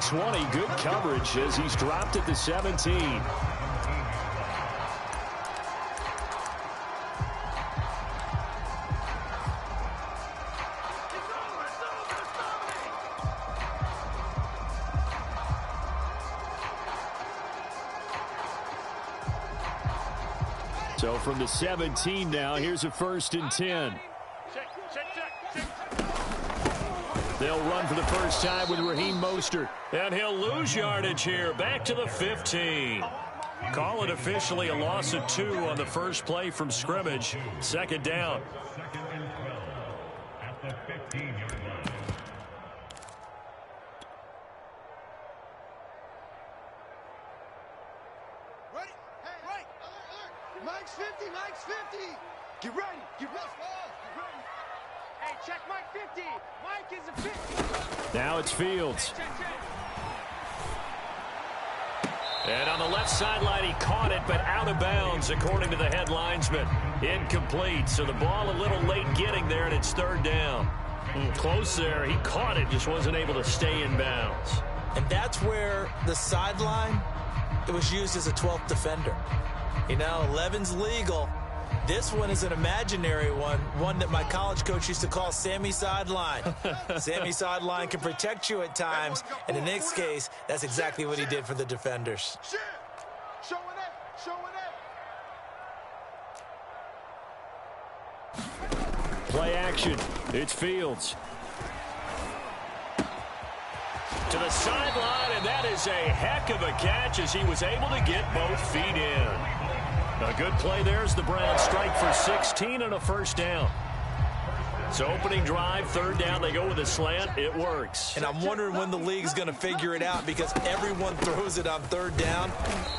20. Good coverage as he's dropped at the 17. So from the 17 now, here's a 1st and 10. They'll run for the first time with Raheem Mostert. And he'll lose yardage here. Back to the 15. Call it officially a loss of 2 on the first play from scrimmage. 2nd down. Mike's 50, Mike's 50. Get ready, get ready. Hey, check Mike 50. Mike is a 50. Now it's Fields. And on the left sideline, he caught it, but out of bounds, according to the head linesman. Incomplete, so the ball a little late getting there, and it's 3rd down. Close there. He caught it, just wasn't able to stay in bounds. And that's where the sideline, it was used as a 12th defender. You know, 11's legal. This one is an imaginary one that my college coach used to call Sammy Sideline. Sammy Sideline can protect you at times, and in this case, that's exactly what he did for the defenders. Show it up. Play action. It's Fields. To the sideline, and that is a heck of a catch as he was able to get both feet in. A good play there as the Browns strike for 16 and a 1st down. So opening drive, 3rd down, they go with a slant. It works. And I'm wondering when the league's going to figure it out because everyone throws it on 3rd down.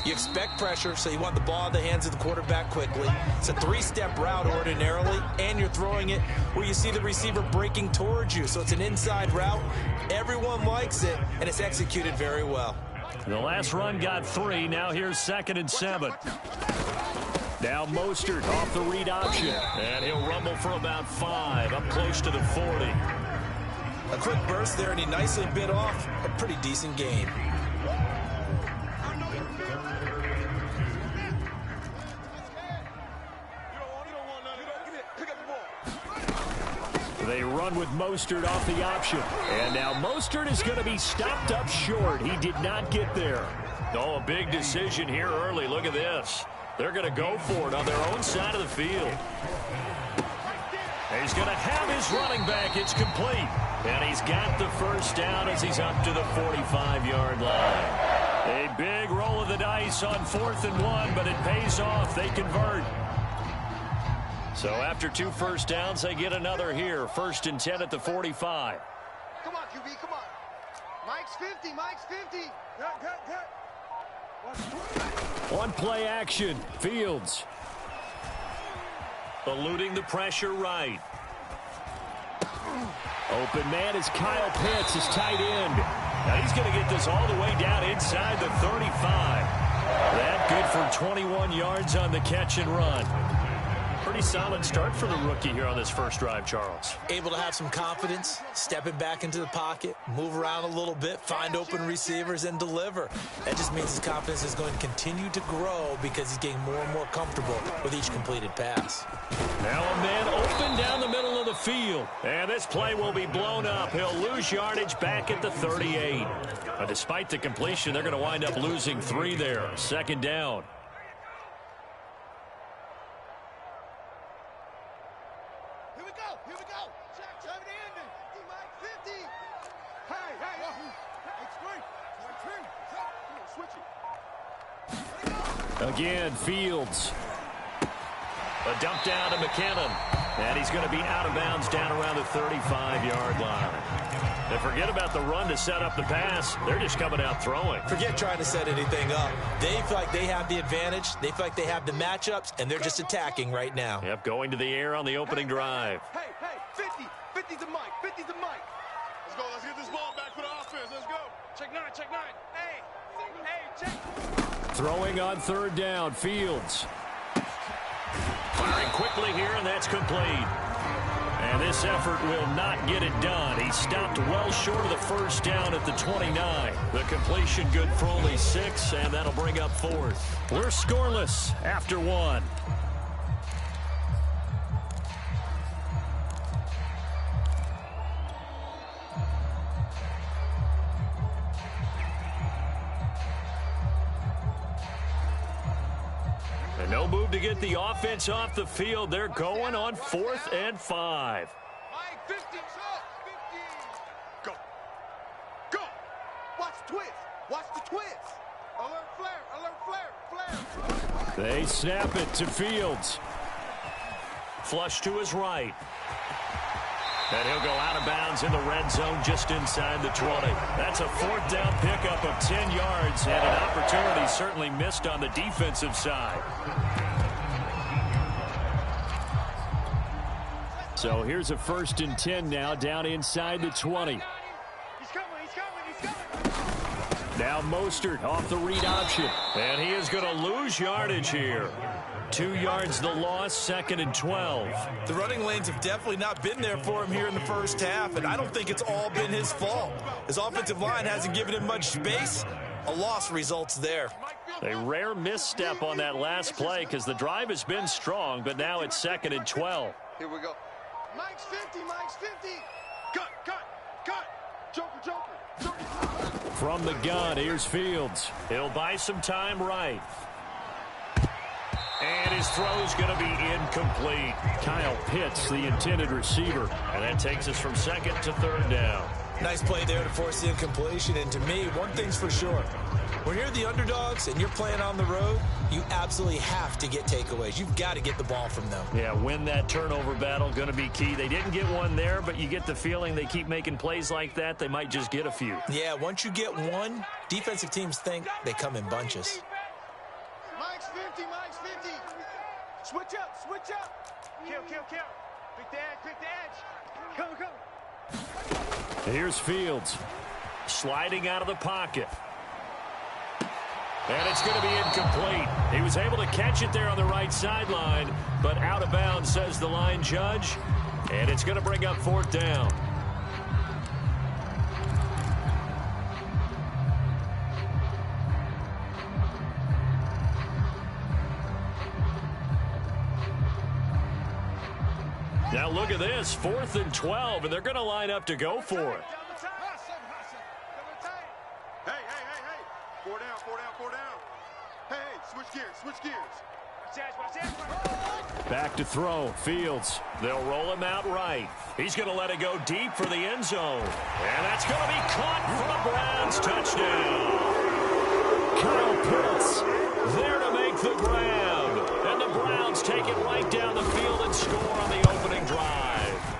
You expect pressure, so you want the ball in the hands of the quarterback quickly. It's a 3-step route ordinarily, and you're throwing it where you see the receiver breaking towards you. So it's an inside route. Everyone likes it, and it's executed very well. The last run got 3. Now here's 2nd and 7. Now Mostert off the read option. And he'll rumble for about 5, up close to the 40. A quick burst there, and he nicely bit off a pretty decent gain. They run with Mostert off the option. And now Mostert is going to be stopped up short. He did not get there. Oh, a big decision here early. Look at this. They're going to go for it on their own side of the field. He's going to have his running back. It's complete. And he's got the 1st down as he's up to the 45-yard line. A big roll of the dice on 4th and 1, but it pays off. They convert. So after 2 1st downs, they get another here. 1st and 10 at the 45. Come on, QB, come on. Mike's 50, Mike's 50. Cut. One play action. Fields. Eluding the pressure right. Open man is Kyle Pitts, his tight end. Now he's going to get this all the way down inside the 35. That good for 21 yards on the catch and run. Pretty solid start for the rookie here on this first drive, Charles. Able to have some confidence, stepping back into the pocket, move around a little bit, find open receivers, and deliver. That just means his confidence is going to continue to grow because he's getting more and more comfortable with each completed pass. Now a man open down the middle of the field. And this play will be blown up. He'll lose yardage back at the 38. But despite the completion, they're going to wind up losing 3 there. 2nd down. Here we go. Check it in. Mike 50. Hey. Again, Fields. A dump down to McKinnon. And he's going to be out of bounds down around the 35-yard line. And forget about the run to set up the pass. They're just coming out throwing. Forget trying to set anything up. They feel like they have the advantage. They feel like they have the matchups, and they're just attacking right now. Yep, going to the air on the opening drive. Hey, 50. 50's the Mike. 50's the Mike. Let's go. Let's get this ball back for the offense. Let's go. Check 9. Hey, check. Throwing on 3rd down, Fields. Firing quickly here, and that's complete. And this effort will not get it done. He stopped well short of the first down at the 29. The completion good for only 6, and that'll bring up 4th. We're scoreless after 1. And no move to get the offense off the field. They're going on 4th and 5. Mike, 50, 50. Go. Go. Watch the twist. Watch the twist. Alert flare. Alert flare. Flare. They snap it to Fields. Flush to his right. And he'll go out of bounds in the red zone just inside the 20. That's a 4th down pickup of 10 yards and an opportunity certainly missed on the defensive side. So here's a 1st and 10 now down inside the 20. He's coming. He's coming. He's coming. Now Mostert off the read option. And he is going to lose yardage here. 2 yards the loss, 2nd and 12. The running lanes have definitely not been there for him here in the first half, and I don't think it's all been his fault. His offensive line hasn't given him much space. A loss results there. A rare misstep on that last play because the drive has been strong, but now it's 2nd and 12. Here we go. Mike's 50. Mike's 50. Cut. Joker. From the gun, here's Fields. He'll buy some time right. And his throw's going to be incomplete. Kyle Pitts, the intended receiver. And that takes us from 2nd to 3rd down. Nice play there to force the incompletion. And to me, one thing's for sure. When you're the underdogs and you're playing on the road, you absolutely have to get takeaways. You've got to get the ball from them. Yeah, win that turnover battle, going to be key. They didn't get one there, but you get the feeling they keep making plays like that, they might just get a few. Yeah, once you get one, defensive teams think they come in bunches. Mike's 50. Switch up. Kill. Pick the edge. Come. Here's Fields. Sliding out of the pocket. And it's going to be incomplete. He was able to catch it there on the right sideline, but out of bounds, says the line judge. And it's going to bring up 4th down. Now look at this, 4th and 12, and they're going to line up to go for it. Hey. 4 down. Hey, switch gears. Back to throw, Fields. They'll roll him out right. He's going to let it go deep for the end zone. And that's going to be caught for a Browns touchdown. Kyle Pitts there to make the grab. And the Browns take it right down the field and score on the opening drive.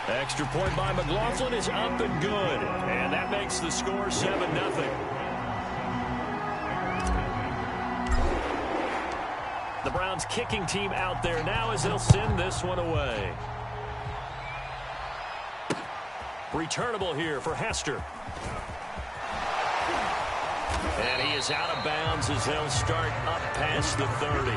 Extra point by McLaughlin is up and good. And that makes the score 7-0. The Browns kicking team out there now as they'll send this one away. Returnable here for Hester. And he is out of bounds as they'll start up past the 30.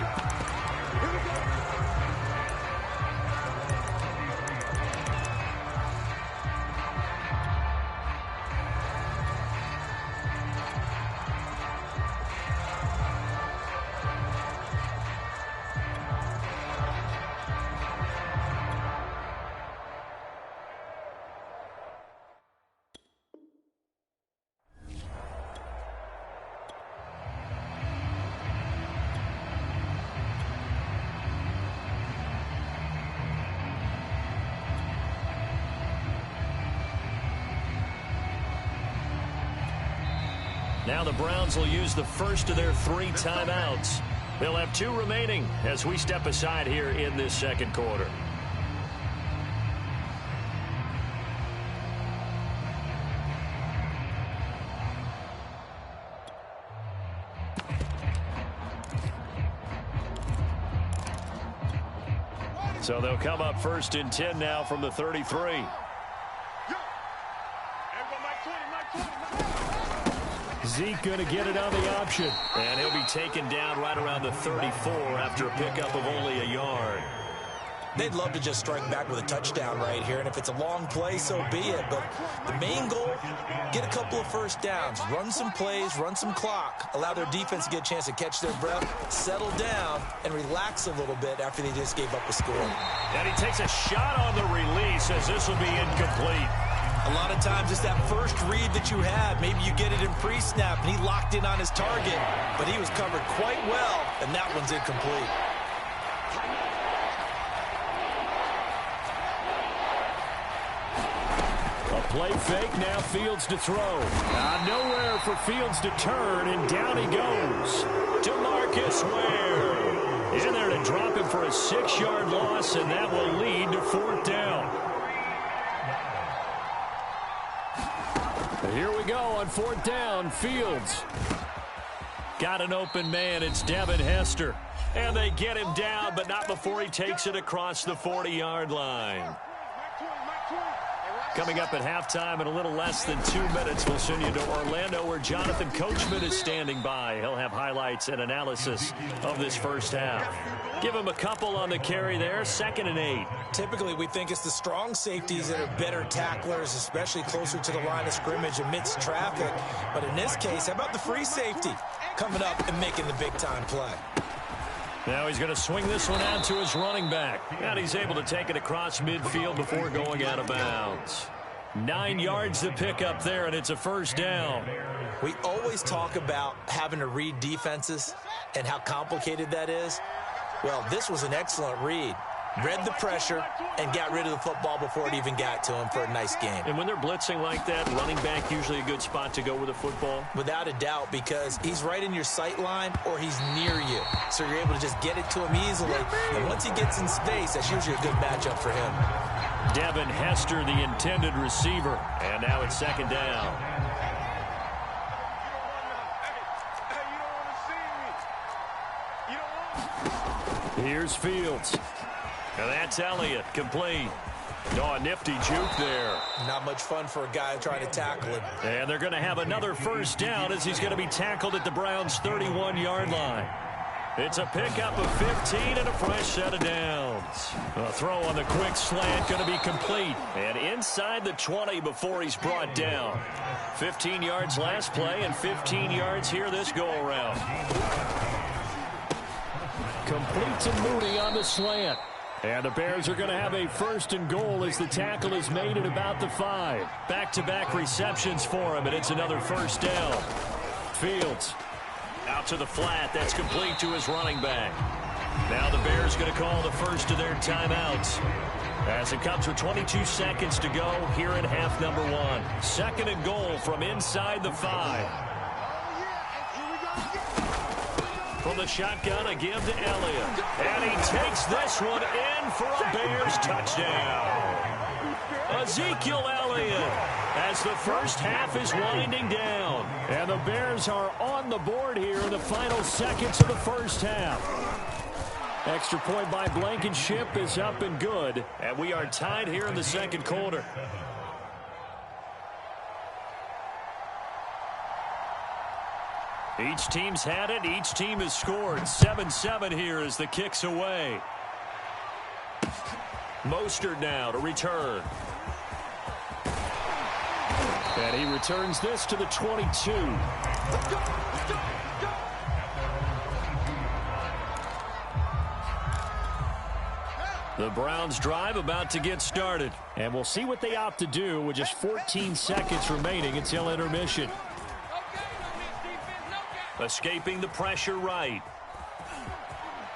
Now the Browns will use the first of their 3 timeouts. They'll have 2 remaining as we step aside here in this second quarter. So they'll come up 1st and 10 now from the 33. Zeke going to get it on the option. And he'll be taken down right around the 34 after a pickup of only a yard. they'd love to just strike back with a touchdown right here, and if it's a long play, so be it. But the main goal, get a couple of first downs, run some plays, run some clock, allow their defense to get a chance to catch their breath, settle down, and relax a little bit after they just gave up a score. And he takes a shot on the release as this will be incomplete. A lot of times it's that first read that you have. Maybe you get it in pre-snap, and he locked in on his target, but he was covered quite well, and that one's incomplete. A play fake, now Fields to throw. Nowhere for Fields to turn, and down he goes. DeMarcus Ware in there to drop him for a 6-yard loss, and that will lead to 4th down. Here we go on 4th down. Fields got an open man. It's Devin Hester. And they get him down, but not before he takes it across the 40-yard line. Coming up at halftime in a little less than 2 minutes, we'll send you to Orlando where Jonathan Coachman is standing by. He'll have highlights and analysis of this first half. Give him a couple on the carry there, 2nd and 8. Typically, we think it's the strong safeties that are better tacklers, especially closer to the line of scrimmage amidst traffic. But in this case, how about the free safety coming up and making the big-time play? Now he's going to swing this one out to his running back. And he's able to take it across midfield before going out of bounds. 9 yards to pick up there, and it's a 1st down. We always talk about having to read defenses and how complicated that is. Well, this was an excellent read. Read the pressure and got rid of the football before it even got to him for a nice game. And when they're blitzing like that, running back usually a good spot to go with the football? Without a doubt, because he's right in your sight line or he's near you. So you're able to just get it to him easily. And once he gets in space, that's usually a good matchup for him. Devin Hester, the intended receiver. And now it's 2nd down. Here's Fields. And that's Elliott, complete. Oh, a nifty juke there. Not much fun for a guy trying to tackle him. And they're going to have another 1st down as he's going to be tackled at the Browns' 31-yard line. It's a pickup of 15 and a fresh set of downs. A throw on the quick slant going to be complete. And inside the 20 before he's brought down. 15 yards last play and 15 yards here this go-around. Complete to Mooney on the slant. And the Bears are going to have a 1st and goal as the tackle is made at about the 5. Back-to-back receptions for him, and it's another 1st down. Fields out to the flat. That's complete to his running back. Now the Bears going to call the first of their timeouts as it comes with 22 seconds to go here in half number 1. 2nd and goal from inside the 5. From the shotgun, a give to Elliott. And he takes this one in for a Bears touchdown. Ezekiel Elliott as the first half is winding down. And the Bears are on the board here in the final seconds of the first half. Extra point by Blankenship is up and good. And we are tied here in the 2nd quarter. Each team's had it. Each team has scored. 7-7 here as the kick's away. Mostert now to return. And he returns this to the 22. The Browns drive about to get started. And we'll see what they opt to do with just 14 seconds remaining until intermission. Escaping the pressure right.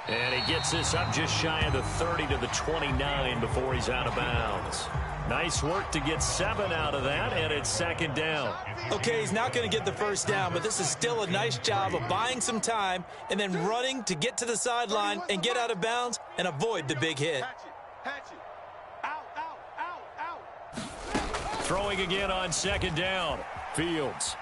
And he gets this up just shy of the 30 to the 29 before he's out of bounds. Nice work to get 7 out of that, and it's 2nd down. Okay, he's not going to get the 1st down, but this is still a nice job of buying some time and then running to get to the sideline and get out of bounds and avoid the big hit. Throwing again on 2nd down. Fields.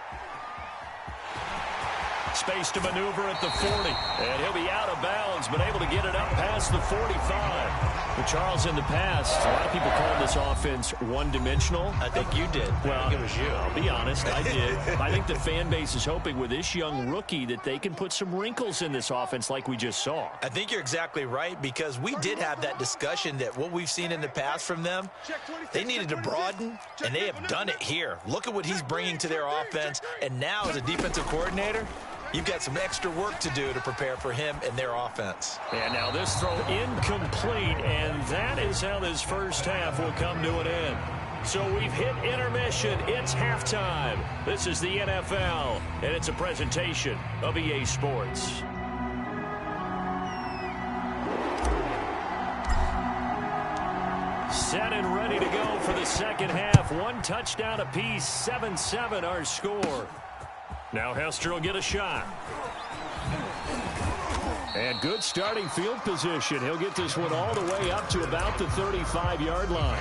Space to maneuver at the 40. And he'll be out of bounds, but able to get it up past the 45. But Charles, in the past, a lot of people called this offense one-dimensional. I think you did. Well, I think it was you. I'll be honest, I did. I think the fan base is hoping with this young rookie that they can put some wrinkles in this offense like we just saw. I think you're exactly right, because we did have that discussion that what we've seen in the past from them, they needed to broaden, and they have done it here. Look at what he's bringing to their offense, and now as a defensive coordinator, you've got some extra work to do to prepare for him and their offense. And now this throw incomplete, and that is how this first half will come to an end. So we've hit intermission. It's halftime. This is the NFL, and it's a presentation of EA Sports. Set and ready to go for the second half. One touchdown apiece, 7-7 our score. Now Hester will get a shot. And good starting field position. He'll get this one all the way up to about the 35-yard line.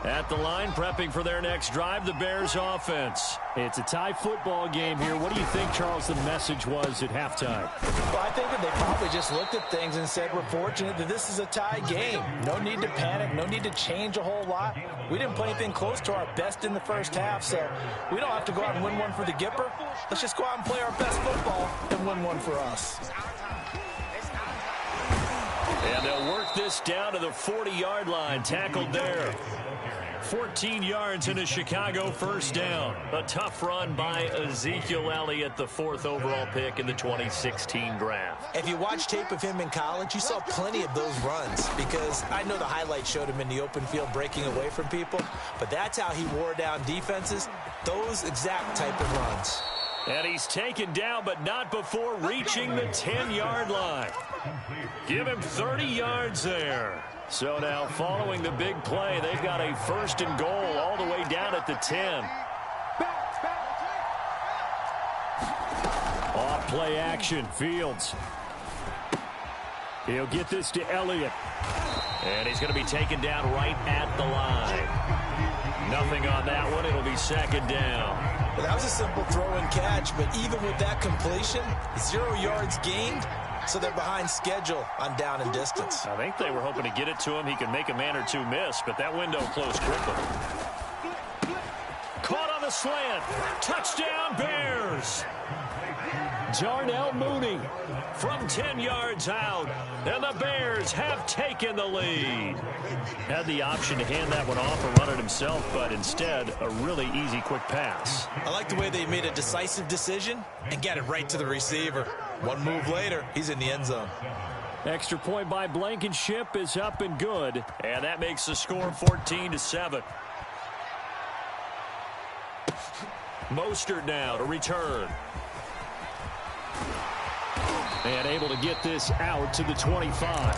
At the line, prepping for their next drive, the Bears offense. It's a tie football game here. What do you think, Charles, the message was at halftime? Well, I think that they probably just looked at things and said, we're fortunate that this is a tie game. No need to panic. No need to change a whole lot. We didn't play anything close to our best in the first half, so we don't have to go out and win one for the Gipper. Let's just go out and play our best football and win one for us. And they'll work this down to the 40-yard line, tackled there. 14 yards in a Chicago first down. A tough run by Ezekiel Elliott, the 4th overall pick in the 2016 draft. If you watch tape of him in college, you saw plenty of those runs, because I know the highlights showed him in the open field breaking away from people, but that's how he wore down defenses, those exact type of runs. And he's taken down, but not before reaching the 10-yard line. Give him 30 yards there. So now following the big play, they've got a 1st and goal all the way down at the 10. Off play action, Fields. He'll get this to Elliott. And he's going to be taken down right at the line. Nothing on that one. It'll be 2nd down. Well, that was a simple throw and catch, but even with that completion, 0 yards gained. So they're behind schedule on down and distance. I think they were hoping to get it to him. He can make a man or two miss, but that window closed quickly. Caught on the slant. Touchdown, Bears. Darnell Mooney from 10 yards out, and the Bears have taken the lead. Had the option to hand that one off or run it himself, but instead, a really easy, quick pass. I like the way they made a decisive decision and got it right to the receiver. One move later, he's in the end zone. Extra point by Blankenship is up and good, and that makes the score 14-7. Mostert now to return. And able to get this out to the 25.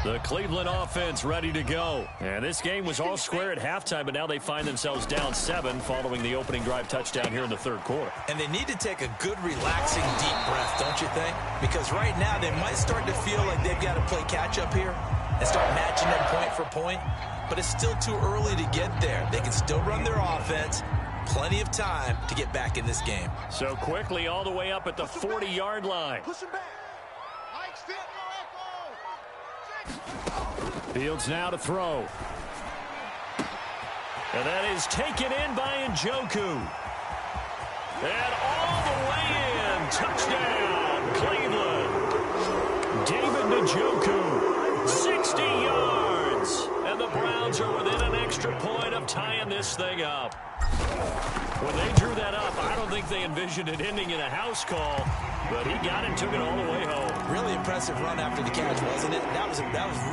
The Cleveland offense ready to go. And this game was all square at halftime, but now they find themselves down 7 following the opening drive touchdown here in the 3rd quarter. And they need to take a good, relaxing, deep breath, don't you think? Because right now they might start to feel like they've got to play catch-up here and start matching them point for point. But it's still too early to get there. They can still run their offense. Plenty of time to get back in this game. So quickly all the way up at the 40-yard line. Push him back. Mike, fit Fields now to throw. And that is taken in by Njoku. And all the way in. Touchdown, Cleveland. David Njoku, 60 yards. And the Browns are within an extra point of tying this thing up. When they drew that up, I don't think they envisioned it ending in a house call, but he got it and took it all the way home. Really impressive run after the catch, wasn't it? That was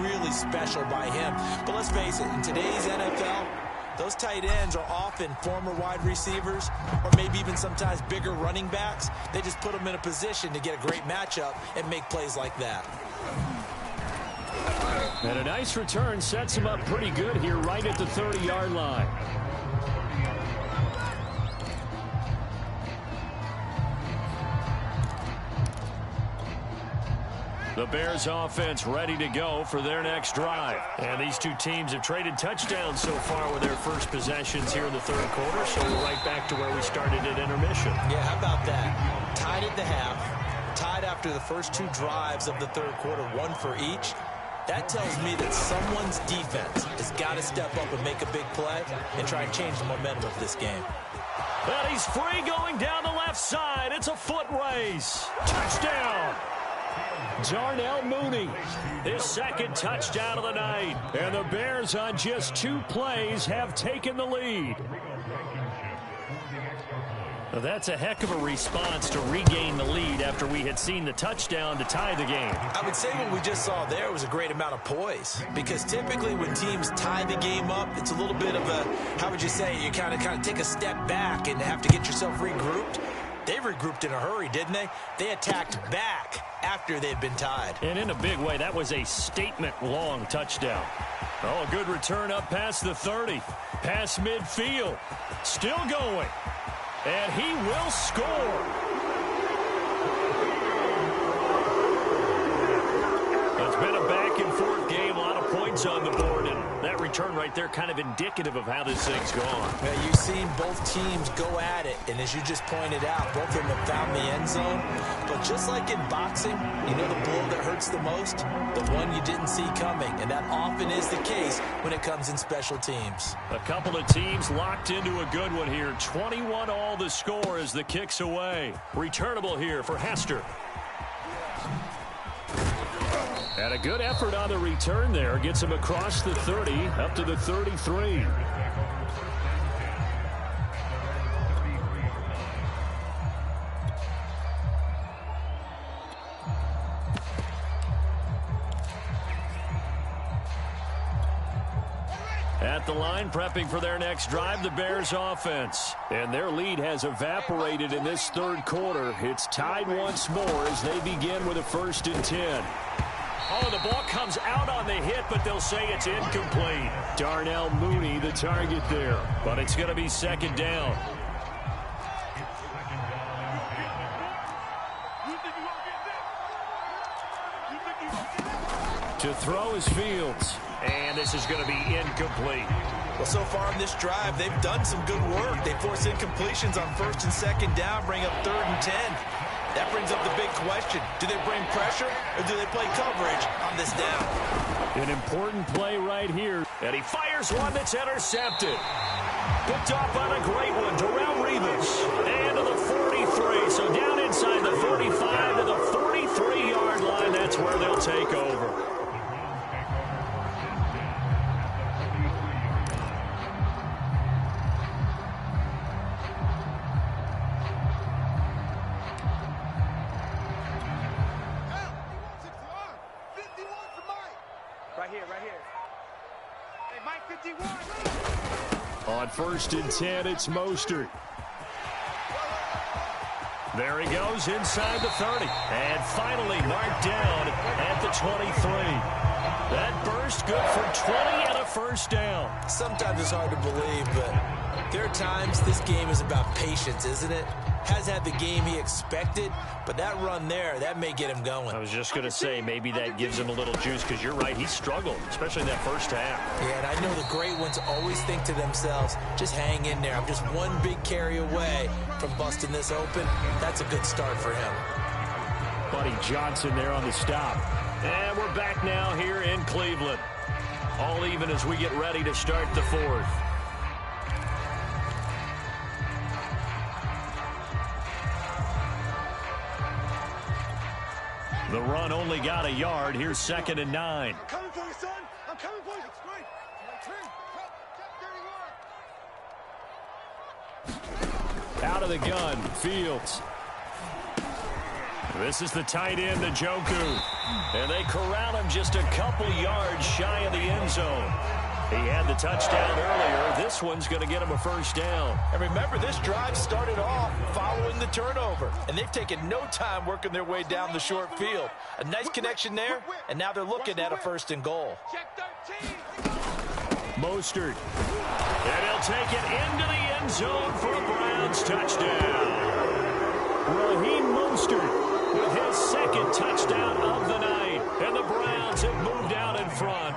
really special by him. But let's face it, in today's NFL, those tight ends are often former wide receivers or maybe even sometimes bigger running backs. They just put them in a position to get a great matchup and make plays like that. And a nice return sets him up pretty good here right at the 30-yard line. The Bears offense ready to go for their next drive. And these two teams have traded touchdowns so far with their first possessions here in the third quarter, so we're right back to where we started at intermission. Yeah, how about that? Tied at the half, tied after the first two drives of the third quarter, one for each. That tells me that someone's defense has got to step up and make a big play and try and change the momentum of this game. And he's free going down the left side. It's a foot race. Touchdown. Darnell Mooney, his second touchdown of the night. And the Bears on just 2 plays have taken the lead. Well, that's a heck of a response to regain the lead after we had seen the touchdown to tie the game. I would say what we just saw there was a great amount of poise, because typically when teams tie the game up, it's a little bit of a, how would you say, you kind of take a step back and have to get yourself regrouped. They regrouped in a hurry, didn't they? They attacked back after they'd been tied. And in a big way, that was a statement-long touchdown. Oh, good return up past the 30. Past midfield. Still going. And he will score. It's been a back-and-forth game, a lot of points on the board, and that return right there kind of indicative of how this thing's gone. Yeah, you've seen both teams go at it, and as you just pointed out, both of them have found the end zone. But just like in boxing, you know the blow that hurts the most? The one you didn't see coming, and that often is the case when it comes in special teams. A couple of teams locked into a good one here. 21 all the score as the kick's away. Returnable here for Hester. And a good effort on the return there. Gets him across the 30, up to the 33. At the line, prepping for their next drive, the Bears offense. And their lead has evaporated in this third quarter. It's tied once more as they begin with a 1st and 10. Oh, the ball comes out on the hit, but they'll say it's incomplete. Darnell Mooney, the target there. But it's going to be 2nd down. To throw is Fields. And this is going to be incomplete. Well, so far in this drive, they've done some good work. They force incompletions on 1st and 2nd down, bring up 3rd and 10. That brings up the big question. Do they bring pressure or do they play coverage on this down? An important play right here. And he fires one that's intercepted. Picked off on a great one. Darrell Revis. And to the 43. So down inside the 45 to the 43-yard line. That's where they'll take over. On 1st and 10, it's Mostert. There he goes inside the 30. And finally marked down at the 23. That burst good for 20 and a 1st down. Sometimes it's hard to believe, but there are times this game is about patience, isn't it? Has had the game he expected, but that run there, that may get him going. I was just going to say, maybe that gives him a little juice, because you're right, he struggled, especially in that first half. Yeah, and I know the great ones always think to themselves, just hang in there. I'm just one big carry away from busting this open. That's a good start for him. Buddy Johnson there on the stop. And we're back now here in Cleveland. All even as we get ready to start the 4th. The run only got a yard. Here's 2nd and 9. I'm coming for you, son. I'm coming for you. It's great. Out of the gun, Fields. This is the tight end, the Njoku. And they corral him just a couple yards shy of the end zone. He had the touchdown earlier. This one's going to get him a 1st down. And remember, this drive started off following the turnover. And they've taken no time working their way down the short field. A nice connection there, and now they're looking at a 1st and goal. Check 13. Mostert. And he'll take it into the end zone for a Browns touchdown. Raheem Mostert with his 2nd touchdown of the night. And the Browns have moved out in front.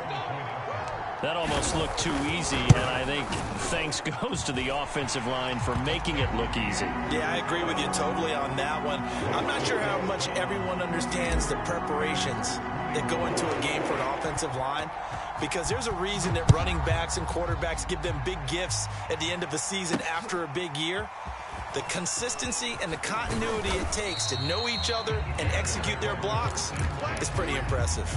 That almost looked too easy, and I think thanks goes to the offensive line for making it look easy. Yeah, I agree with you totally on that one. I'm not sure how much everyone understands the preparations that go into a game for an offensive line, because there's a reason that running backs and quarterbacks give them big gifts at the end of the season after a big year. The consistency and the continuity it takes to know each other and execute their blocks is pretty impressive.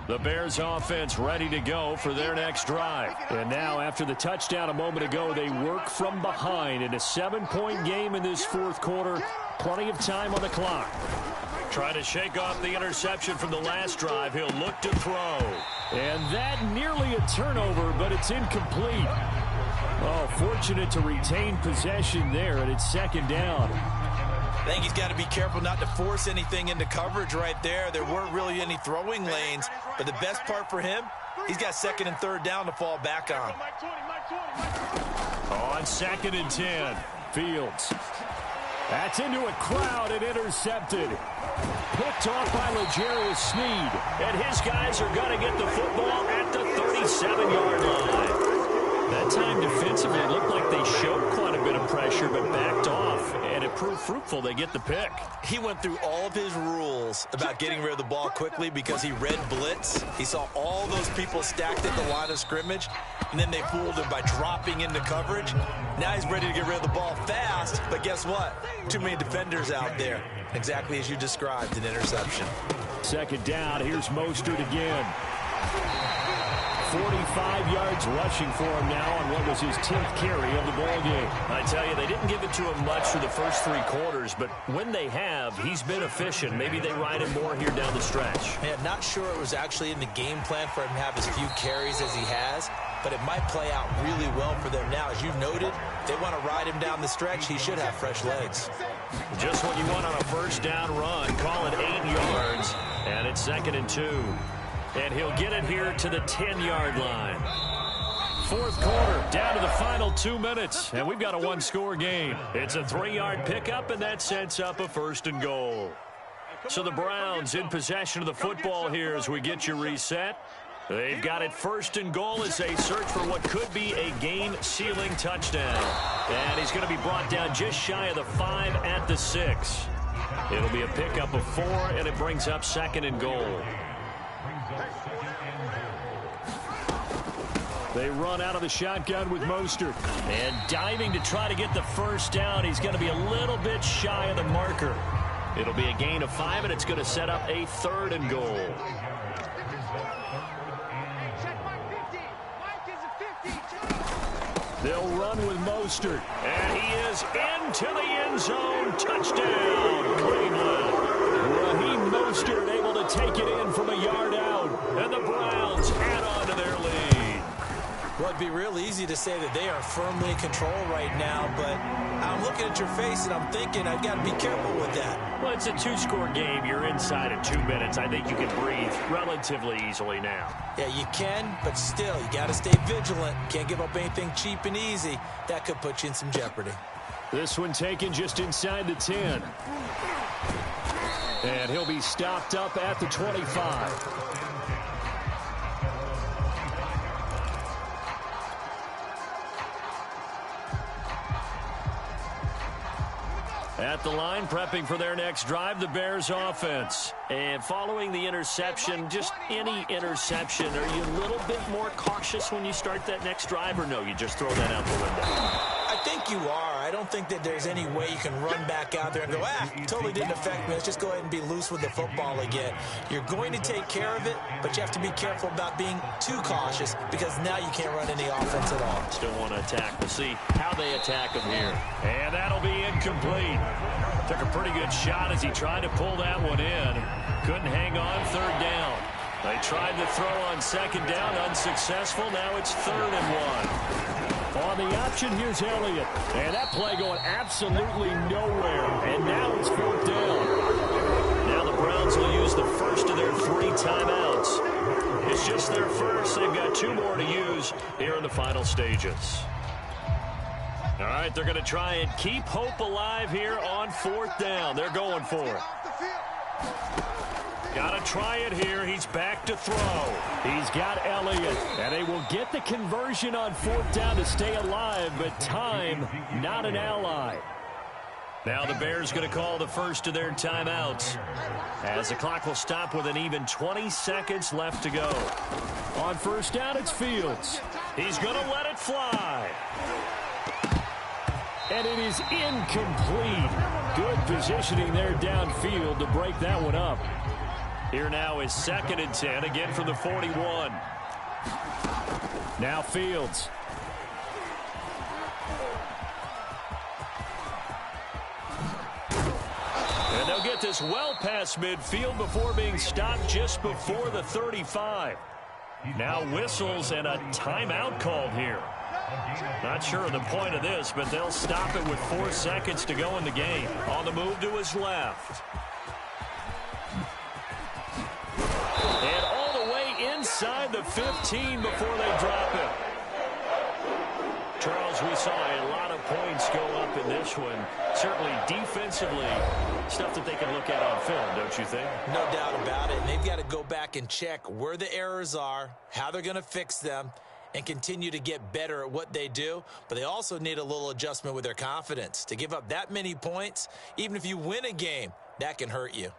The Bears offense ready to go for their next drive. And now after the touchdown a moment ago, they work from behind in a 7-point game in this fourth quarter. Plenty of time on the clock. Trying to shake off the interception from the last drive. He'll look to throw. And that nearly a turnover, but it's incomplete. Oh, fortunate to retain possession there, and it's second down. I think he's got to be careful not to force anything into coverage right there. There weren't really any throwing lanes, but the best part for him, he's got second and third down to fall back on. On second and 10, Fields. That's into a crowd and intercepted. Picked off by L'Jarius Sneed. And his guys are going to get the football at the 37-yard line. That time defensively, it looked like they showed quite a bit of pressure, but backed off, and it proved fruitful. They get the pick. He went through all of his rules about getting rid of the ball quickly because he read blitz. He saw all those people stacked at the line of scrimmage, and then they fooled him by dropping into coverage. Now he's ready to get rid of the ball fast, but guess what? Too many defenders out there. Exactly as you described, an interception. Second down, here's Mostert again. 45 yards rushing for him now on what was his 10th carry of the ball game. I tell you, they didn't give it to him much for the first 3 quarters, but when they have, he's been efficient. Maybe they ride him more here down the stretch. Man, not sure it was actually in the game plan for him to have as few carries as he has, but it might play out really well for them now. As you noted, they want to ride him down the stretch. He should have fresh legs. Just what you want on a first down run. Call it 8 yards, and it's second and 2. And he'll get it here to the 10-yard line. Fourth quarter, down to the final 2 minutes, and we've got a 1-score game. It's a 3-yard pickup, and that sets up a first and goal. So the Browns in possession of the football here as we get you reset. They've got it first and goal as they search for what could be a game-sealing touchdown. And he's going to be brought down just shy of the 5 at the 6. It'll be a pickup of 4, and it brings up second and goal. They run out of the shotgun with Mostert. And diving to try to get the first down. He's going to be a little bit shy of the marker. It'll be a gain of 5, and it's going to set up a third and goal. They'll run with Mostert. And he is into the end zone. Touchdown, Cleveland. Raheem Mostert able to take it in from a yard out. And the Browns add on to their lead. Well, it'd be real easy to say that they are firmly in control right now, but I'm looking at your face and I'm thinking I've got to be careful with that. Well, it's a 2-score game. You're inside of 2 minutes. I think you can breathe relatively easily now. Yeah, you can, but still, you got to stay vigilant. Can't give up anything cheap and easy. That could put you in some jeopardy. This one taken just inside the 10. And he'll be stopped up at the 25. At the line, prepping for their next drive, the Bears offense. And following the interception, just any interception, are you a little bit more cautious when you start that next drive, or no, you just throw that out the window? I think you are. I don't think that there's any way you can run back out there and go, totally didn't affect me. Let's just go ahead and be loose with the football again. You're going to take care of it, but you have to be careful about being too cautious because now you can't run any offense at all. Still want to attack. We'll see how they attack him here. And that'll be incomplete. Took a pretty good shot as he tried to pull that one in. Couldn't hang on third down. They tried to throw on second down, unsuccessful. Now it's 3rd and 1. On the option, here's Elliott. And that play going absolutely nowhere. And now it's 4th down. Now the Browns will use the first of their 3 timeouts. It's just their first. They've got 2 more to use here in the final stages. All right, they're going to try and keep hope alive here on 4th down. They're going for it. Got to try it here. He's back to throw. He's got Elliott, and they will get the conversion on 4th down to stay alive, but time, not an ally. Now the Bears going to call the first of their timeouts, as the clock will stop with an even 20 seconds left to go. On 1st down, it's Fields. He's going to let it fly. And it is incomplete. Good positioning there downfield to break that one up. Here now is 2nd and 10, again from the 41. Now Fields. And they'll get this well past midfield before being stopped just before the 35. Now whistles and a timeout called here. Not sure of the point of this, but they'll stop it with 4 seconds to go in the game. On the move to his left. And all the way inside the 15 before they drop it. Charles, we saw a lot of points go up in this one. Certainly defensively, stuff that they can look at on film, don't you think? No doubt about it. And they've got to go back and check where the errors are, how they're going to fix them, and continue to get better at what they do. But they also need a little adjustment with their confidence. To give up that many points, even if you win a game, that can hurt you.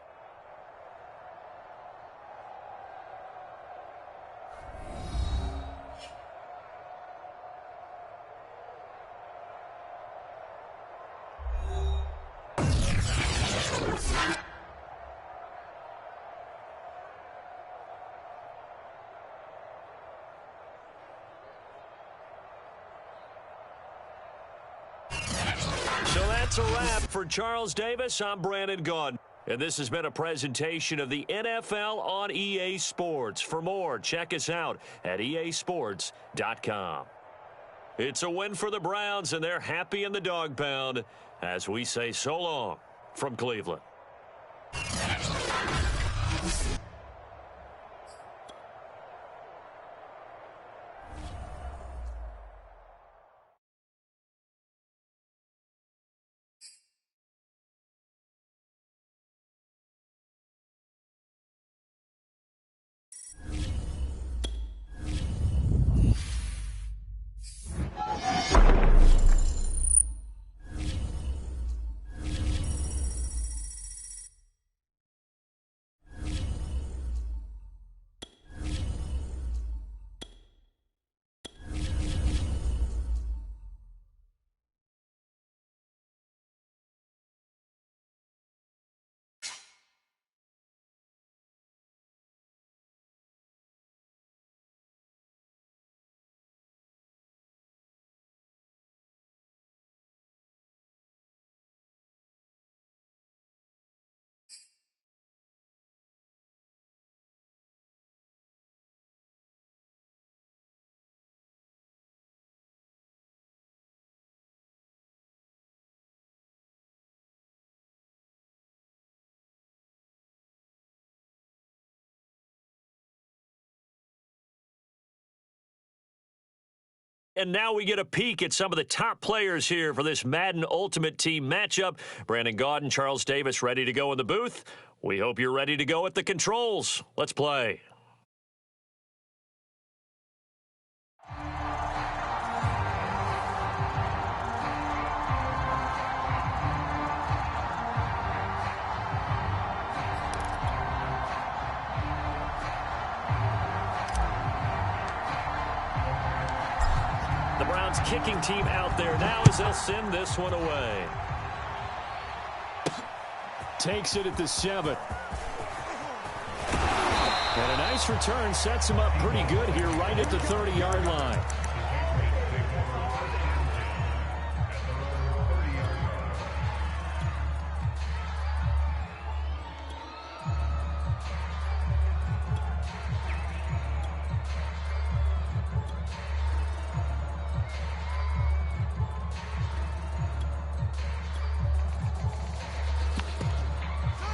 That's a wrap for Charles Davis. I'm Brandon Gaudin. And this has been a presentation of the NFL on EA Sports. For more, check us out at easports.com. It's a win for the Browns, and they're happy in the dog pound as we say so long from Cleveland. And now we get a peek at some of the top players here for this Madden Ultimate Team matchup. Brandon Gaudin, Charles Davis ready to go in the booth. We hope you're ready to go at the controls. Let's play. The Browns kicking team out there now as they'll send this one away. Takes it at the 7. And a nice return sets him up pretty good here right at the 30-yard line.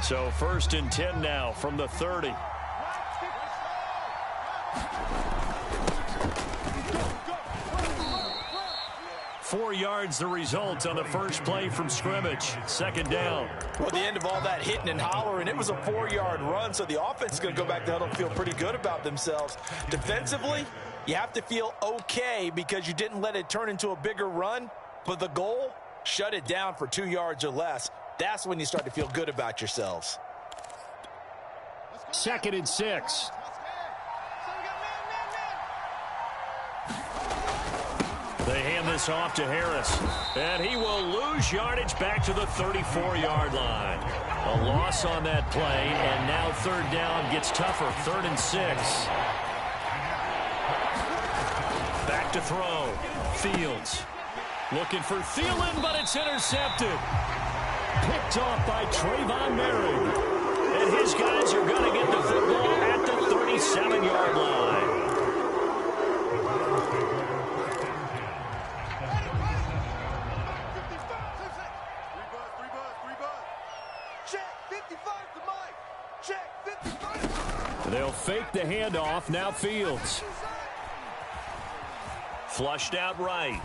So 1st and 10 now from the 30. 4 yards the result on the first play from scrimmage. Second down. Well, at the end of all that hitting and hollering, it was a 4-yard run, so the offense is going to go back to huddle and feel pretty good about themselves. Defensively, you have to feel okay because you didn't let it turn into a bigger run, but the goal, shut it down for 2 yards or less. That's when you start to feel good about yourselves. 2nd and 6. They hand this off to Harris, and he will lose yardage back to the 34-yard line. A loss on that play, and now third down gets tougher. 3rd and 6. Back to throw. Fields looking for Thielen, but it's intercepted. Picked off by Trayvon Merrick. And his guys are going to get the football at the 37-yard line. They'll fake the handoff. Now Fields. Flushed out right.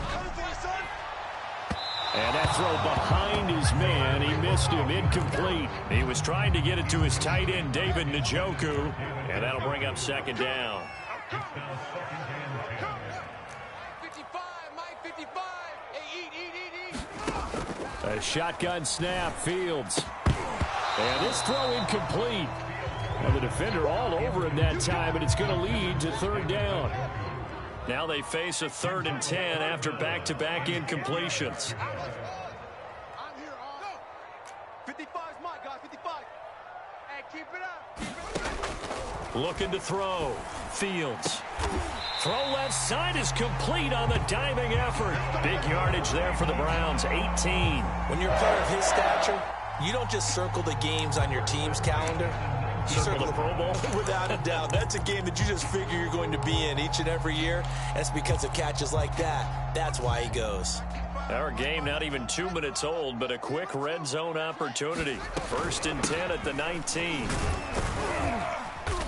And that throw behind his man. He missed him. Incomplete. He was trying to get it to his tight end, David Njoku. And that'll bring up second down. 55, Mike, 55. Hey, eat. A shotgun snap. Fields. And this throw incomplete. Well, the defender all over him that time, and it's going to lead to third down. Now they face a 3rd and 10 after back-to-back incompletions. I'm here, 55's Mike, guys, 55. Hey, keep it up. Looking to throw. Fields. Throw left side is complete on the diving effort. Big yardage there for the Browns, 18. When you're a player of his stature, you don't just circle the games on your team's calendar. You Circle the Pro Bowl? Without a doubt. That's a game that you just figure you're going to be in each and every year. And it's because of catches like that. That's why he goes. Our game not even 2 minutes old, but a quick red zone opportunity. 1st and 10 at the 19.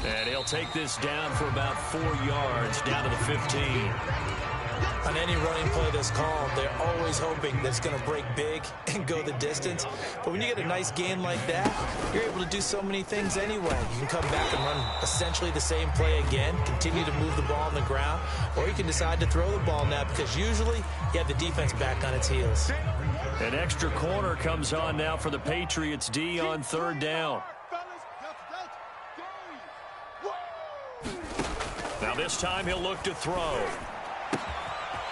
And he'll take this down for about 4 yards, down to the 15. On any running play that's called, they're always hoping that it's going to break big and go the distance. But when you get a nice game like that, you're able to do so many things anyway. You can come back and run essentially the same play again, continue to move the ball on the ground, or you can decide to throw the ball now because usually you have the defense back on its heels. An extra corner comes on now for the Patriots D on 3rd down. Now this time he'll look to throw.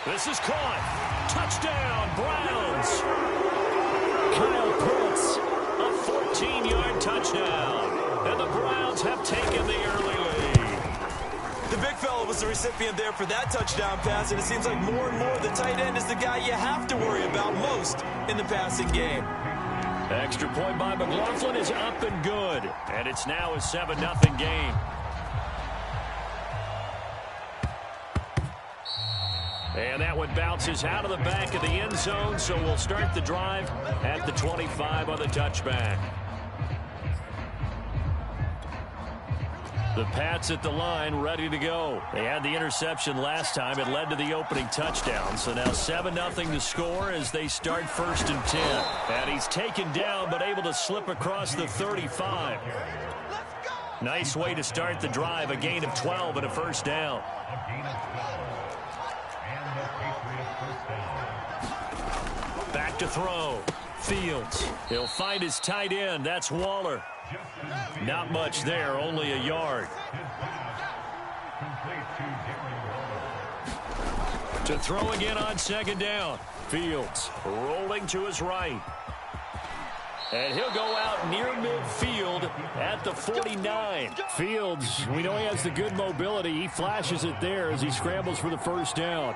This is caught. Touchdown, Browns. Kyle Pitts, a 14-yard touchdown. And the Browns have taken the early lead. The big fella was the recipient there for that touchdown pass, and it seems like more and more the tight end is the guy you have to worry about most in the passing game. Extra point by McLaughlin is up and good. And it's now a 7-0 game. And that one bounces out of the back of the end zone, so we'll start the drive at the 25 on the touchback. The Pats at the line, ready to go. They had the interception last time. It led to the opening touchdown. So now 7-0 to score as they start 1st and 10. And he's taken down, but able to slip across the 35. Nice way to start the drive, a gain of 12 and a 1st down. Back to throw. Fields. He'll find his tight end. That's Waller. Not much there, only a yard. To throw again on 2nd down. Fields rolling to his right. And he'll go out near midfield at the 49. Fields, we know he has the good mobility. He flashes it there as he scrambles for the 1st down.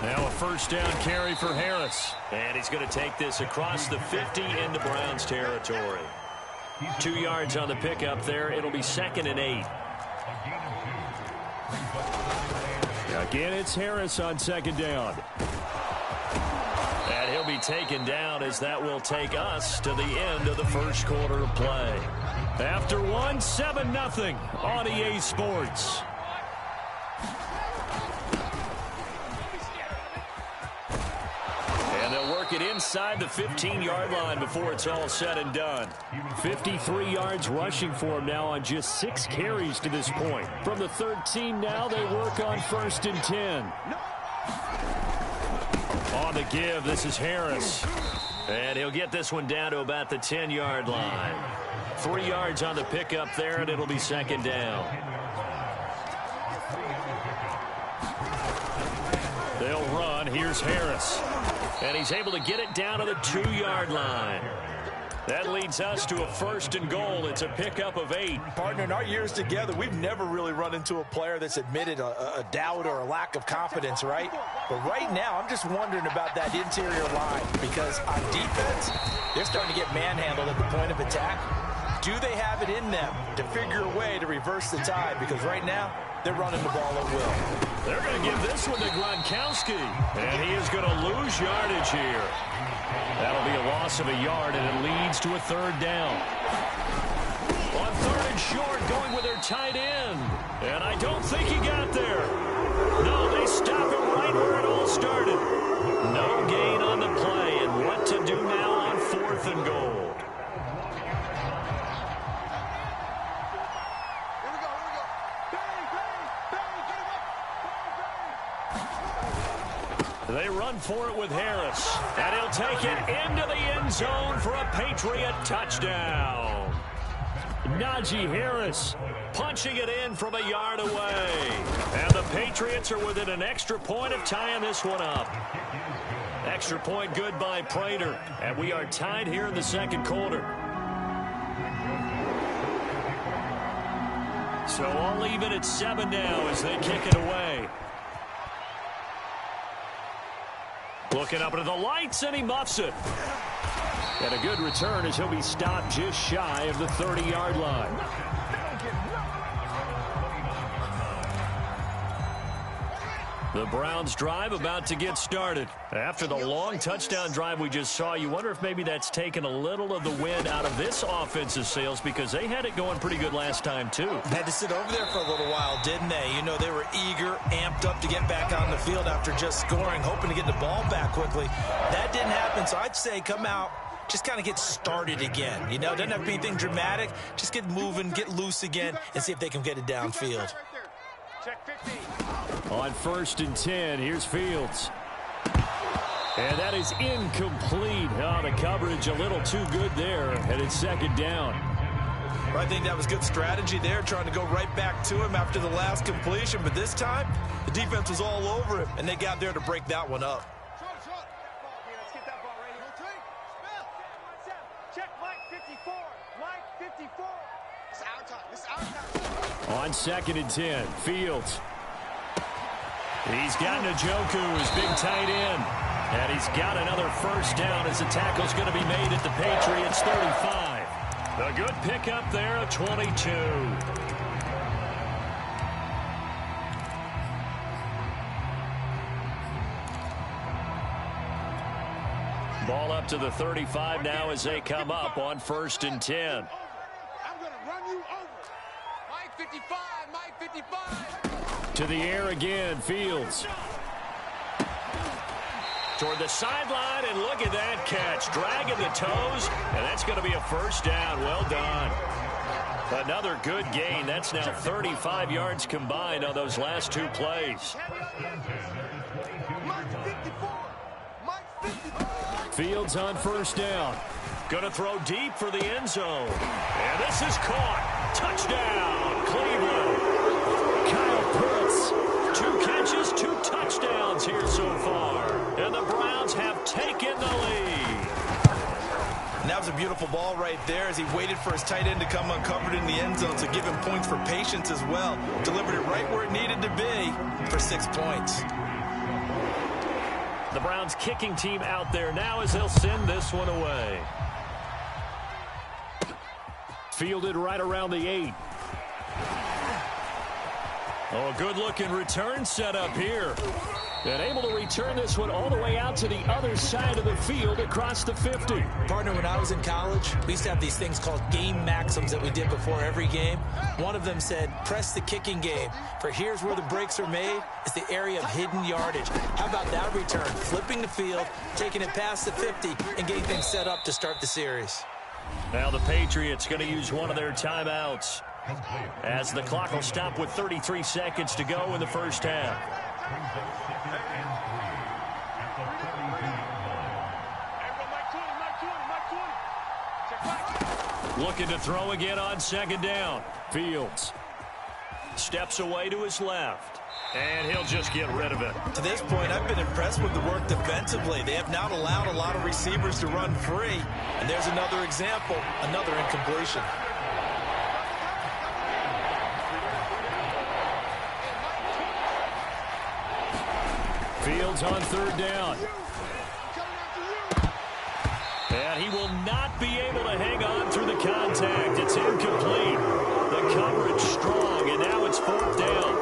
Now a 1st down carry for Harris. And he's going to take this across the 50 into Browns territory. 2 yards on the pickup there. It'll be 2nd and 8. Again, it's Harris on 2nd down. And he'll be taken down as that will take us to the end of the 1st quarter of play. After 7-0 on EA Sports. inside the 15-yard line before it's all said and done. 53 yards rushing for him now on just 6 carries to this point. From the 13 now, they work on 1st and 10. On the give, this is Harris. And he'll get this one down to about the 10-yard line. 3 yards on the pickup there, and it'll be 2nd down. They'll run. Here's Harris. And he's able to get it down to the 2-yard line. That leads us to a 1st and goal. It's a pickup of 8. Partner, in our years together, we've never really run into a player that's admitted a doubt or a lack of confidence, right? But right now, I'm just wondering about that interior line because on defense, they're starting to get manhandled at the point of attack. Do they have it in them to figure a way to reverse the tide? Because right now, they're running the ball at will. They're going to give this one to Gronkowski, and he is going to lose yardage here. That'll be a loss of a yard, and it leads to a 3rd down. On 3rd and short, going with their tight end. And I don't think he got there. No, they stop him right where it all started. No gain on the play, and what to do now on 4th and goal. They run for it with Harris, and he'll take it into the end zone for a Patriot touchdown. Najee Harris punching it in from a yard away. And the Patriots are within an extra point of tying this one up. Extra point good by Prater, and we are tied here in the 2nd quarter. So all even at 7 now as they kick it away. Looking up into the lights, and he muffs it. And a good return as he'll be stopped just shy of the 30-yard line. The Browns drive about to get started. After the long touchdown drive we just saw, you wonder if maybe that's taken a little of the wind out of this offensive sails because they had it going pretty good last time too. Had to sit over there for a little while, didn't they? You know, they were eager, amped up to get back on the field after just scoring, hoping to get the ball back quickly. That didn't happen, so I'd say come out, just kind of get started again. You know, doesn't have to be anything dramatic. Just get moving, get loose again, and see if they can get it downfield. Check 15. On 1st and 10, here's Fields. And that is incomplete. Oh, the coverage a little too good there, and it's 2nd down. I think that was good strategy there, trying to go right back to him after the last completion. But this time, the defense was all over him, and they got there to break that one up. Let's get that ball right here. Check Mike 54. Mike 54. It's our time. It's our time. On 2nd and 10, Fields. He's got Njoku, his big tight end. And he's got another 1st down as the tackle's going to be made at the Patriots 35. A good pickup there of 22. Ball up to the 35 now as they come up on 1st and 10. I'm going to run you over. Mike 55. Mike 55. To the air again, Fields. Toward the sideline, and look at that catch. Dragging the toes, and that's going to be a 1st down. Well done. Another good gain. That's now 35 yards combined on those last 2 plays. Mike 54. Mike 54. Fields on 1st down. Going to throw deep for the end zone. And this is caught. Touchdown, Cleveland. Kyle Pitts, 2 catches, 2 touchdowns here so far. And the Browns have taken the lead. And that was a beautiful ball right there as he waited for his tight end to come uncovered in the end zone to give him points for patience as well. Delivered it right where it needed to be for 6 points. The Browns kicking team out there now as they'll send this one away. Fielded right around the 8. Oh, good-looking return set up here. And able to return this one all the way out to the other side of the field across the 50. Partner, when I was in college, we used to have these things called game maxims that we did before every game. One of them said, press the kicking game. For here's where the breaks are made. It's the area of hidden yardage. How about that return? Flipping the field, taking it past the 50, and getting things set up to start the series. Now the Patriots going to use one of their timeouts, as the clock will stop with 33 seconds to go in the first half. Looking to throw again on second down. Fields steps away to his left, and he'll just get rid of it. To this point, I've been impressed with the work defensively. They have not allowed a lot of receivers to run free. And there's another example, another incompletion. Fields on third down. And he will not be able to hang on through the contact. It's incomplete. The coverage strong, and now it's fourth down.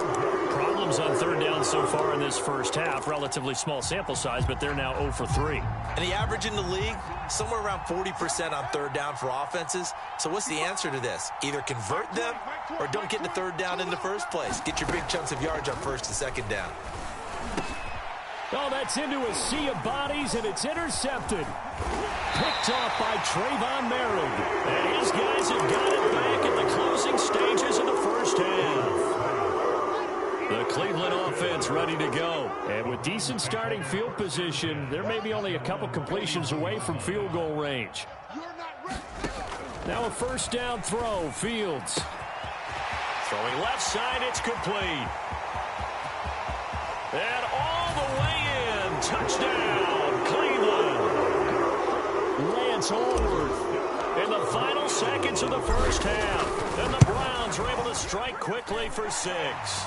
Problems on third down so far in this first half. Relatively small sample size, but they're now 0 for 3. And the average in the league, somewhere around 40% on third down for offenses. So what's the answer to this? Either convert them or don't get the third down in the first place. Get your big chunks of yards on first and second down. Oh, that's into a sea of bodies, and it's intercepted. Picked off by Trayvon Merrick. And his guys have got it back in the closing stages of the first half. The Cleveland offense ready to go. And with decent starting field position, there may be only a couple completions away from field goal range. Now a first down throw. Fields throwing left side. It's complete. And all the way in. Touchdown, Cleveland. Lance Allworth in the final seconds of the first half. And the Browns are able to strike quickly for 6.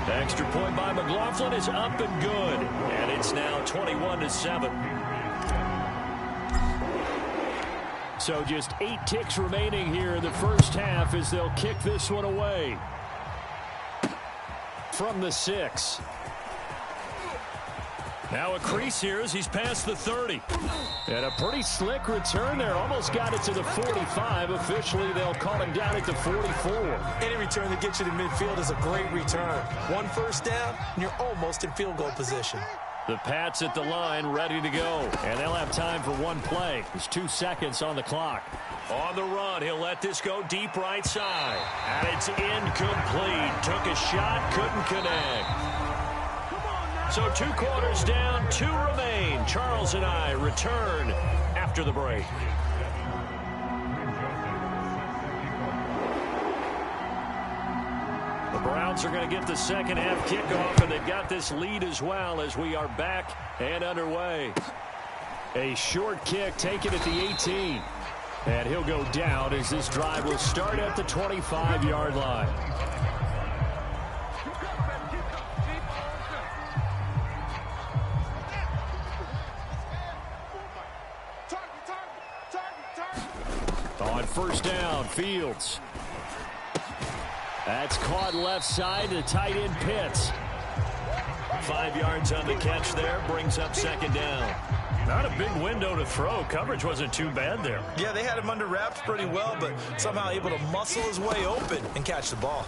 The extra point by McLaughlin is up and good. And it's now 21-7. So just 8 ticks remaining here in the first half as they'll kick this one away. From the 6. Now a crease here as he's past the 30. And a pretty slick return there. Almost got it to the 45. Officially, they'll call him down at the 44. Any return that gets you to midfield is a great return. One first down, and you're almost in field goal position. The Pats at the line, ready to go. And they'll have time for one play. There's 2 seconds on the clock. On the run, he'll let this go deep right side. And it's incomplete. Took a shot, couldn't connect. So 2 quarters down, 2 remain. Charles and I return after the break. The Browns are going to get the second half kickoff, and they've got this lead as well as we are back and underway. A short kick taken at the 18. And he'll go down as this drive will start at the 25-yard line. On first down, Fields. That's caught left side to tight end Pitts. 5 yards on the catch there, brings up second down. Not a big window to throw. Coverage wasn't too bad there. Yeah, they had him under wraps pretty well, but somehow able to muscle his way open and catch the ball.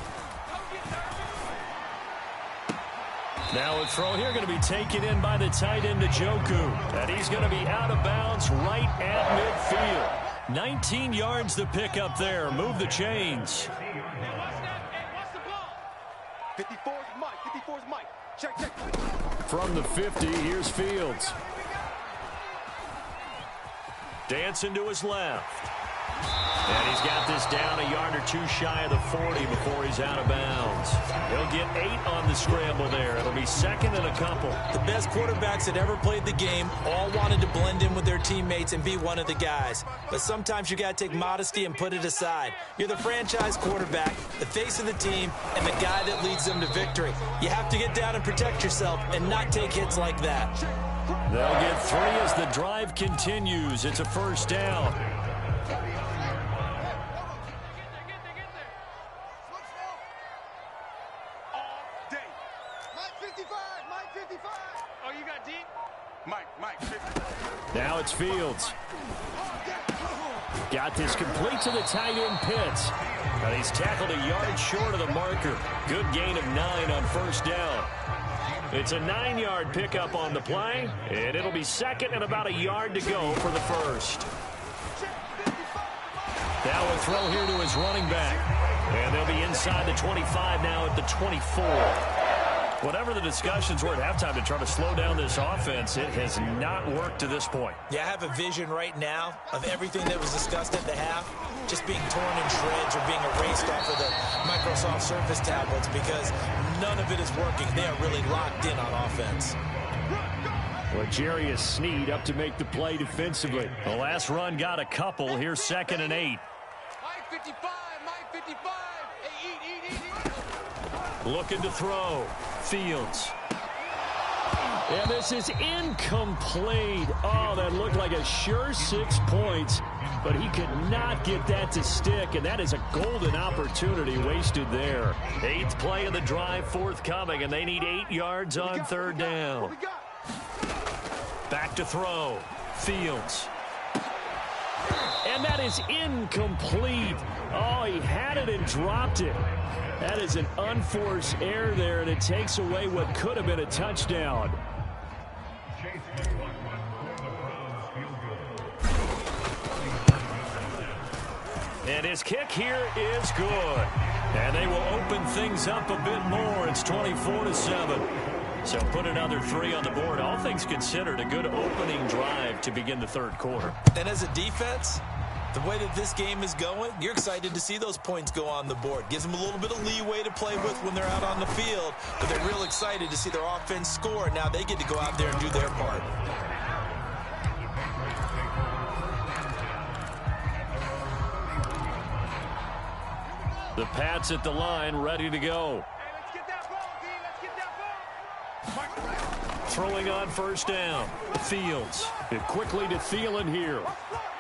Now a throw here going to be taken in by the tight end Njoku. And he's going to be out of bounds right at midfield. 19 yards to pick up there. Move the chains. 54's Mike. 54's Mike. Check, check. From the 50, here's Fields. Dancing to his left. And he's got this down a yard or 2 shy of the 40 before he's out of bounds. He'll get 8 on the scramble there. It'll be second and a couple. The best quarterbacks that ever played the game all wanted to blend in with their teammates and be one of the guys. But sometimes you got to take modesty and put it aside. You're the franchise quarterback, the face of the team, and the guy that leads them to victory. You have to get down and protect yourself and not take hits like that. They'll get 3 as the drive continues. It's a first down. 55. Mike 55. Oh, you got deep? Mike 55. Now it's Fields. Got this complete to the tight end Pitts. But he's tackled a yard short of the marker. Good gain of 9 on first down. It's a 9-yard pickup on the play, and it'll be second and about a yard to go for the first. Now a throw here to his running back. And they'll be inside the 25 now at the 24. Whatever the discussions were at halftime to try to slow down this offense, it has not worked to this point. Yeah, I have a vision right now of everything that was discussed at the half just being torn in shreds or being erased off of the Microsoft Surface tablets because none of it is working. They are really locked in on offense. Well, Jarius Sneed up to make the play defensively. The last run got a couple. Here's 2nd and 8. Mike 55. Mike 55. Hey, eat. Looking to throw. Fields. And this is incomplete. Oh, that looked like a sure 6 points, but he could not get that to stick, and that is a golden opportunity wasted there. 8th play of the drive forthcoming, and they need 8 yards on 3rd down. Back to throw. Fields. And that is incomplete. Oh, he had it and dropped it. That is an unforced error there, and it takes away what could have been a touchdown. And his kick here is good. And they will open things up a bit more. It's 24-7. So put another 3 on the board. All things considered, a good opening drive to begin the 3rd quarter. And as a defense, the way that this game is going, you're excited to see those points go on the board. Gives them a little bit of leeway to play with when they're out on the field, but they're real excited to see their offense score. Now they get to go out there and do their part. The Pats at the line, ready to go. Hey, let's get that ball, D. Let's get that ball. Throwing on first down. Fields. It quickly to Thielen here.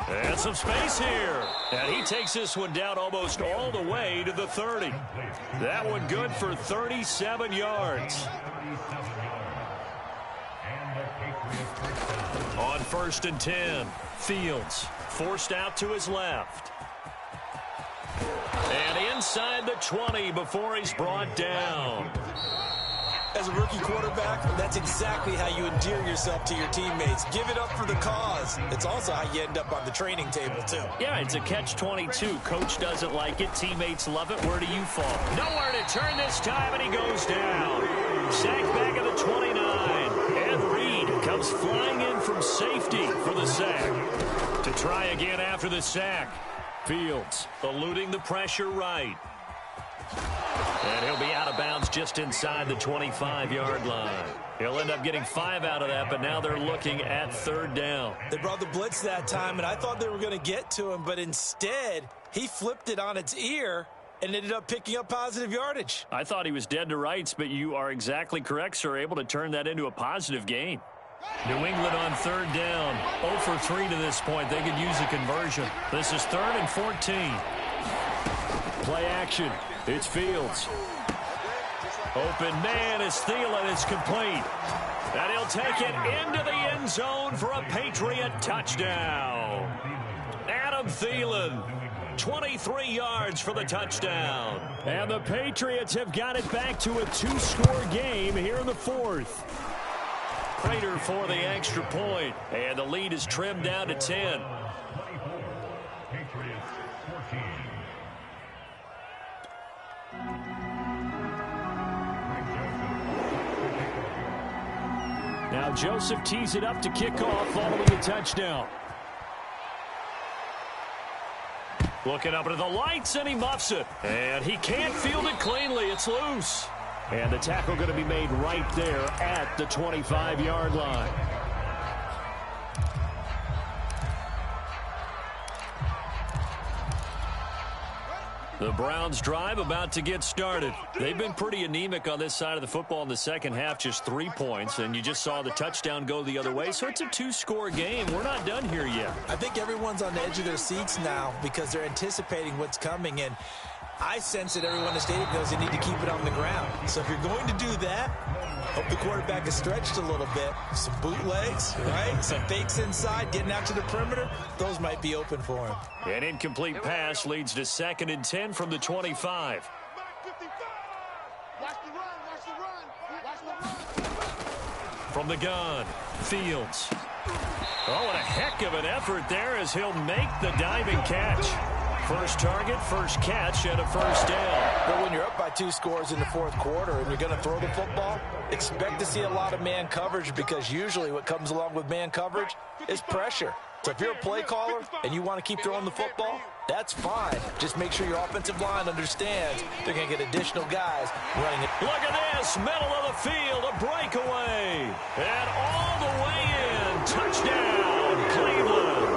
And some space here. And he takes this one down almost all the way to the 30. That one good for 37 yards. On 1st and 10, Fields forced out to his left. And inside the 20 before he's brought down. As a rookie quarterback, that's exactly how you endear yourself to your teammates. Give it up for the cause. It's also how you end up on the training table, too. Yeah, it's a catch-22. Coach doesn't like it. Teammates love it. Where do you fall? Nowhere to turn this time, and he goes down. Sacked back at the 29. And Reed comes flying in from safety for the sack. To try again after the sack. Fields eluding the pressure right. And he'll be out of bounds just inside the 25-yard line. He'll end up getting 5 out of that, but now they're looking at 3rd down. They brought the blitz that time, and I thought they were going to get to him, but instead, he flipped it on its ear and ended up picking up positive yardage. I thought he was dead to rights, but you are exactly correct, sir, able to turn that into a positive gain. New England on 3rd down. 0 for 3 to this point. They could use a conversion. This is 3rd and 14. Play action. It's Fields. Open man is Thielen. It's complete. And he'll take it into the end zone for a Patriot touchdown. Adam Thielen, 23 yards for the touchdown. And the Patriots have got it back to a 2-score game here in the 4th. Prater for the extra point. And the lead is trimmed down to 10. Now Joseph tees it up to kick off following the touchdown. Looking up into the lights, and he muffs it. And he can't field it cleanly. It's loose. And the tackle going to be made right there at the 25-yard line. The Browns drive about to get started. They've been pretty anemic on this side of the football in the second half, just 3 points, and you just saw the touchdown go the other way, so it's a 2-score game. We're not done here yet. I think everyone's on the edge of their seats now because they're anticipating what's coming, and I sense that everyone in the stadium knows they need to keep it on the ground. So if you're going to do that, Hope the quarterback is stretched a little bit. Some bootlegs, right? Some fakes inside, getting out to the perimeter. Those might be open for him. An incomplete pass leads to 2nd and 10 from the 25. Watch the run, watch the run, watch the run. From the gun, Fields. Oh, and a heck of an effort there as he'll make the diving catch. First target, first catch, and a first down. But when you're up by 2 scores in the 4th quarter and you're going to throw the football, expect to see a lot of man coverage, because usually what comes along with man coverage is pressure. So if you're a play caller and you want to keep throwing the football, that's fine. Just make sure your offensive line understands they're going to get additional guys running it. Look at this, middle of the field, a breakaway. And all the way in, touchdown, Cleveland.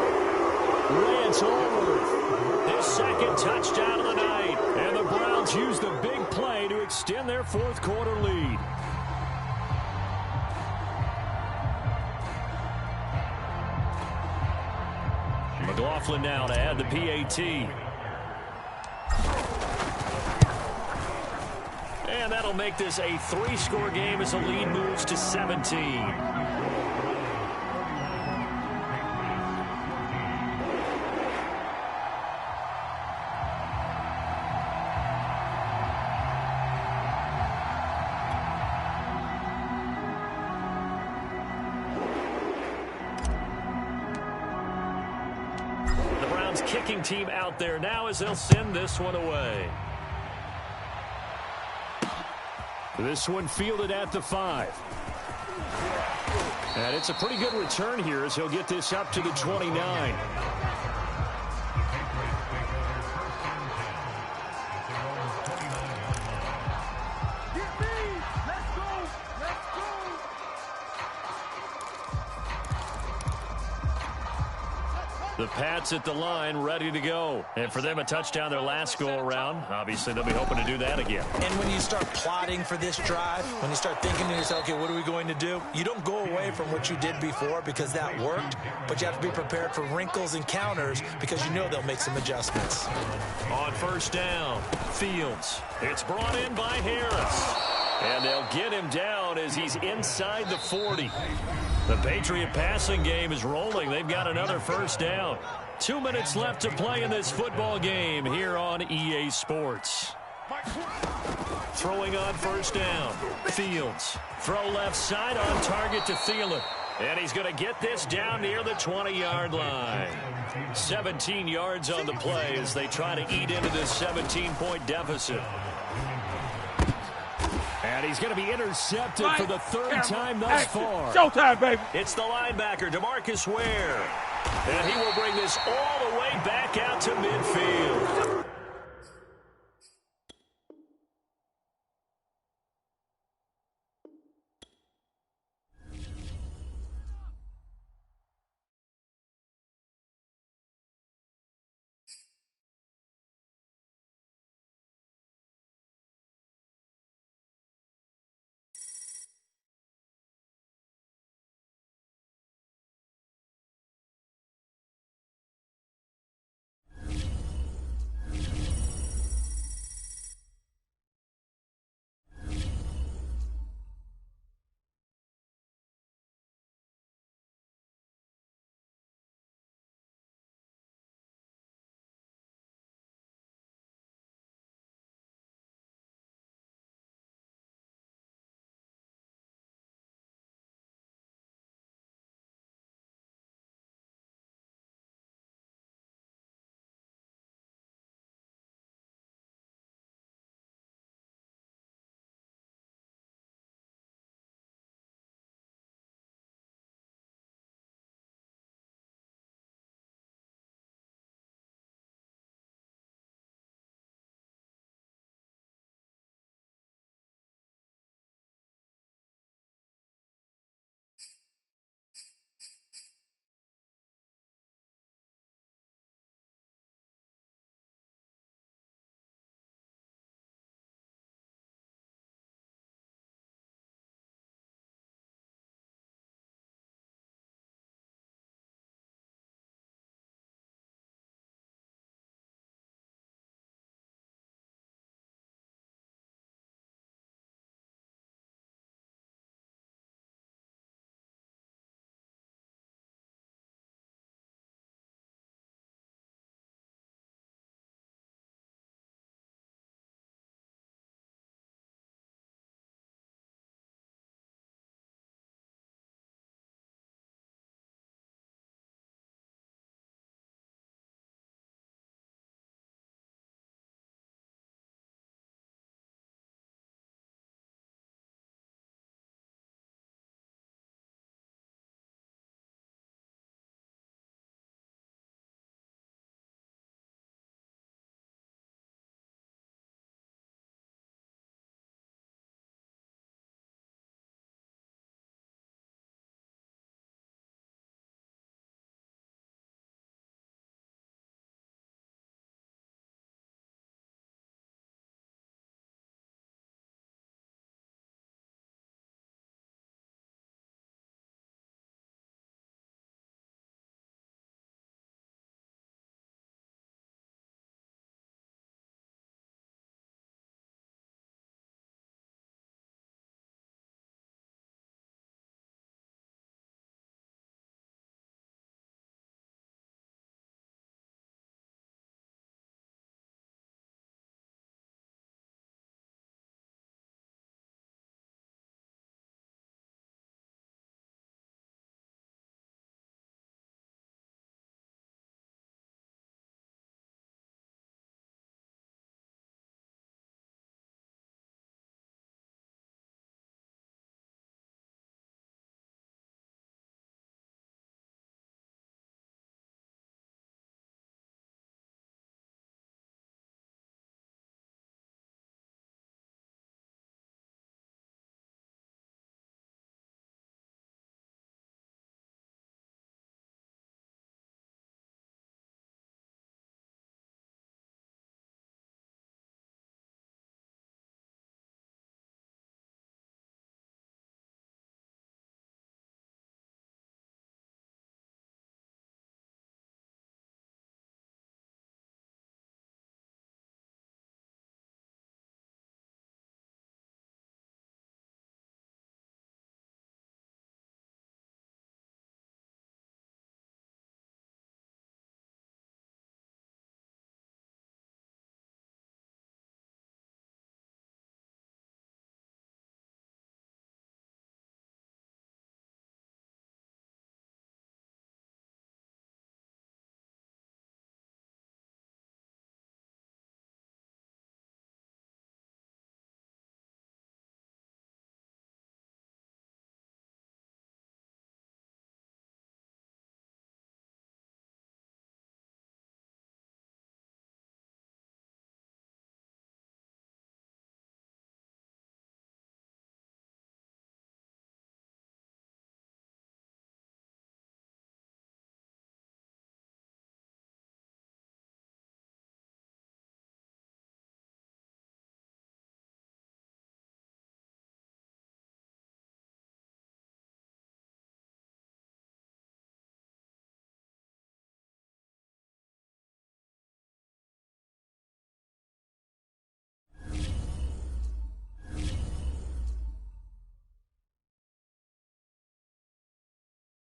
Lance Allworth, his 2nd touchdown of the night. And the Browns use the big play to extend their 4th quarter lead. McLaughlin now to add the PAT. And that'll make this a 3-score game as the lead moves to 17. Kicking team out there now as they'll send this one away. This one fielded at the 5. And it's a pretty good return here as he'll get this up to the 29. The Pats at the line, ready to go. And for them, a touchdown their last go-around. Obviously, they'll be hoping to do that again. And when you start plotting for this drive, when you start thinking to yourself, okay, what are we going to do? You don't go away from what you did before because that worked, but you have to be prepared for wrinkles and counters because you know they'll make some adjustments. On first down, Fields. It's brought in by Harris. And they'll get him down as he's inside the 40. The Patriot passing game is rolling. They've got another first down. 2 minutes left to play in this football game here on EA Sports. Throwing on first down. Fields. Throw left side on target to Thielen. And he's going to get this down near the 20-yard line. 17 yards on the play as they try to eat into this 17-point deficit. And he's going to be intercepted for the 3rd time thus far. Showtime, baby. It's the linebacker, DeMarcus Ware. And he will bring this all the way back out to midfield.